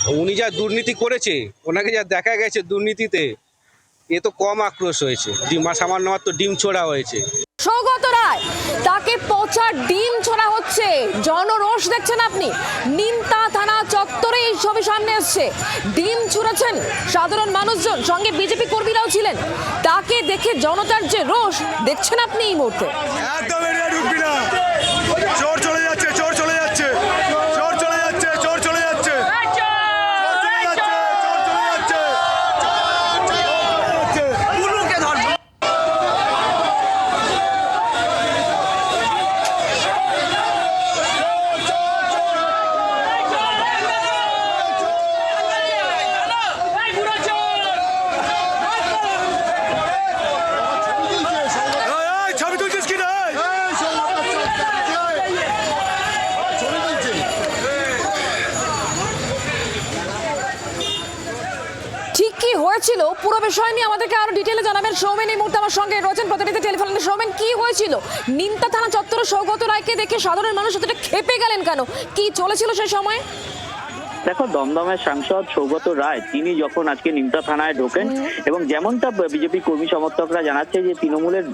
উনি যা দুর্নীতি করেছে, ওনাকে যা দেখা গেছে দুর্নীতিতে, এ তো কম আক্রোশ হয়েছে। সামান্য মাত্র ডিম ছোড়া হয়েছে। সৌগত রায়, তাকে পচা ডিম ছোড়া হচ্ছে, জনরোষ দেখছেন আপনি। নিমতা থানা চত্বরে এই ছবি সামনে এসছে। ডিম ছুঁড়েছেন সাধারণ মানুষজন, সঙ্গে বিজেপি কর্মীরাও ছিলেন। তাকে দেখে জনতার যে রোষ দেখছেন আপনি এই মুহূর্তে। একদম এরিয়া ঢুকবি না, চোর চলে যাচ্ছে, চোর চলে যাচ্ছে, চোর চলে যাচ্ছে, চোর চলে যাচ্ছে, ছবি তুলছিস কি না? ঠিক কি হয়েছিল পুরো বিষয় নিয়ে আমাদেরকে আরো ডিটেইলে জানাবেন সৌমেন এই মুহূর্তে আমার সঙ্গে রয়েছেন প্রতিনিধি টেলিফোনে। সৌমেন, কি হয়েছিল? নিমতা থানা চত্বরে সৌগত রায়কে দেখে সাধারণ মানুষ এতটা ক্ষেপে গেলেন কেন? কি চলেছিল সেই সময়? দেখো, দমদমের সাংসদ সৌগত রায় তিনি যখন আজকে নিমতা থানায় ঢোকেন এবং যেমনটা বিজেপি কর্মী সমর্থকরা জানাচ্ছে যে তৃণমূলের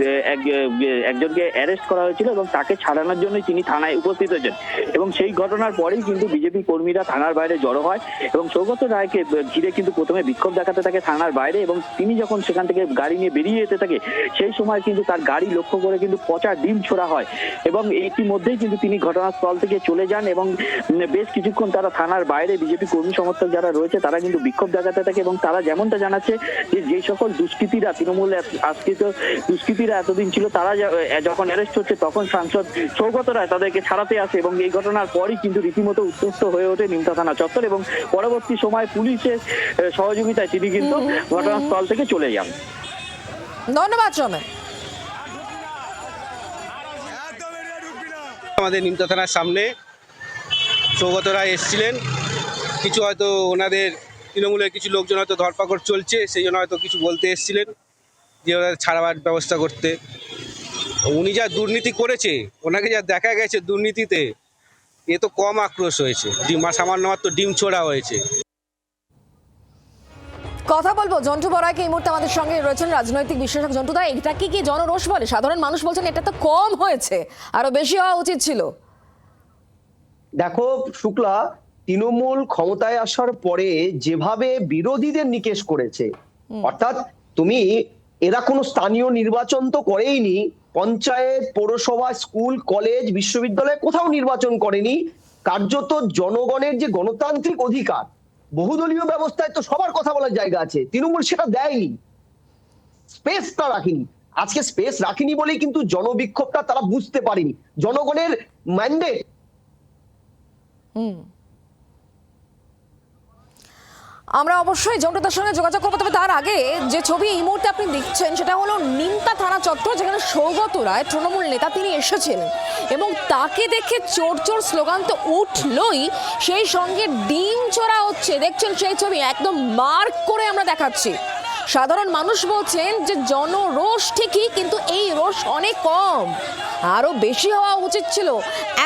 একজনকে অ্যারেস্ট করা হয়েছিল এবং তাকে ছাড়ানোর জন্য তিনি থানায় উপস্থিত হয়েছেন এবং সেই ঘটনার পরেই কিন্তু বিজেপি কর্মীরা থানার বাইরে জড়ো হয় এবং সৌগত রায়কে ঘিরে কিন্তু প্রথমে বিক্ষোভ দেখাতে থাকে থানার বাইরে এবং তিনি যখন সেখান থেকে গাড়ি নিয়ে বেরিয়ে যেতে থাকে সেই সময় কিন্তু তার গাড়ি লক্ষ্য করে কিন্তু পচা ডিম ছোড়া হয় এবং ইতিমধ্যেই কিন্তু তিনি ঘটনাস্থল থেকে চলে যান এবং বেশ কিছুক্ষণ তারা থানার বাইরে বিজেপি কর্মী সমর্থক যারা রয়েছে তারা কিন্তু বিক্ষোভ দেখাতে থাকে এবং তারা যেমনটা জানাচ্ছে যে সকল দুষ্কৃতীরা তৃণমূল আশ্রিত দুষ্কৃতীরা এতদিন ছিল তারা যখন অ্যারেস্ট হচ্ছে তখন সাংসদ সৌগত রায় তাদেরকে ছাড়াতে আসে এবং এই ঘটনার পরই কিন্তু রীতিমতো উত্তপ্ত হয়ে ওঠে নিমতা থানা চত্বর এবং পরবর্তী সময় পুলিশের সহযোগিতায় তিনি কিন্তু ঘটনাস্থল থেকে চলে যান। ধন্যবাদ সৌমেন। আমাদের নিমতা থানার সামনে সৌগত রায় এসেছিলেন, কিছু হয়তো ওনাদের তৃণমূলের কিছু লোকজন হয়তো ধরপাকড় চলছে সেই জন্য হয়তো কিছু বলতে এসেছিলেন যে ওনাদের ছাড়াবার ব্যবস্থা করতে। উনি যা দুর্নীতি করেছে, ওনাকে যা দেখা গেছে দুর্নীতিতে, এ তো কম আক্রোশ হয়েছে। সামান্য মাত্র ডিম ছোড়া হয়েছে। কথা বলবো জন্টু বড়াইকে এই মুহূর্তে আমাদের সঙ্গে রয়েছেন রাজনৈতিক বিশ্লেষক জন্টু দা। এটা কি জনরোষ বলে? সাধারণ মানুষ বলছেন এটা তো কম হয়েছে, আরো বেশি হওয়া উচিত ছিল। দেখো শুক্লা, তৃণমূল ক্ষমতায় আসার পরে যেভাবে বিরোধীদের নিকেশ করেছে, অর্থাৎ এরা কোনো স্থানীয় নির্বাচন তো করেইনি, পঞ্চায়েত, পৌরসভা, স্কুল, কলেজ, বিশ্ববিদ্যালয় কোথাও নির্বাচন করেনি। কার্যত জনগণের যে গণতান্ত্রিক অধিকার, বহুদলীয় ব্যবস্থায় তো সবার কথা বলার জায়গা আছে, তৃণমূল সেটা দেয়নি, স্পেসটা রাখেনি। আজকে স্পেস রাখেনি বলেই কিন্তু জনবিক্ষোভটা তারা বুঝতে পারেনি। জনগণের ম্যান্ডেট আমরা অবশ্যই জন্টুদার সঙ্গে যোগাযোগ করবো, তবে তার আগে যে ছবি এই মুহূর্তে আপনি দেখছেন সেটা হলো নিমতা থানা চত্বর, যেখানে সৌগত রায় তৃণমূল নেতা তিনি এসেছিলেন এবং তাকে দেখে চোর চোর স্লোগান তো উঠলই, সেই সঙ্গে ডিম ছোড়া হচ্ছে। দেখছেন সেই ছবি একদম মার্ক করে আমরা দেখাচ্ছি। সাধারণ মানুষ বলছেন যে জনরোষ ঠিকই, কিন্তু এই রোষ অনেক কম, আরো বেশি হওয়া উচিত ছিল,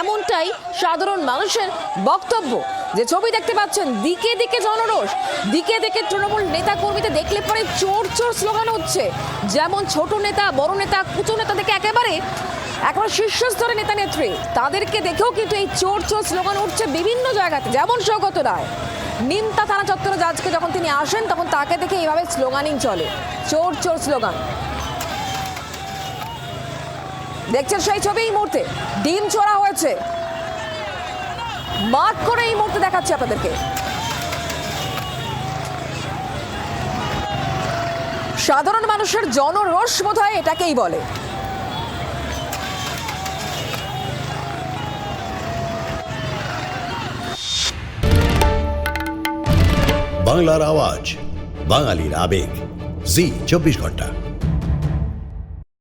এমনটাই সাধারণ মানুষের বক্তব্য। যে ছবি দেখতে পাচ্ছেন, দিকে দিকে জনরোষ, দিকে দিকে তৃণমূল নেতা কর্মীদের দেখলে পরে চোর চোর স্লোগান হচ্ছে। যেমন ছোট নেতা, বড় নেতা, কুচো নেতা থেকে একেবারে শীর্ষস্তরের নেতা নেত্রী, তাদেরকে দেখেও কিন্তু এই চোর চোর স্লোগান উঠছে বিভিন্ন জায়গাতে। যেমন সৌগত রায় নিমতা থানা চত্বরে আজকে যখন তিনি আসেন তখন তাকে দেখে এইভাবে স্লোগানিং চলে, চোর চোর স্লোগান। দেখছেন সেই ছবি এই মুহূর্তে, ডিম ছোড়া হয়েছে, মার্ক করে এই মুহূর্তে দেখাচ্ছি আপনাদেরকে। সাধারণ মানুষের জনরোষ বোধহয় এটাকেই বলে। বাংলার আওয়াজ, বাঙালির আবেগ, জি 24 ঘন্টা।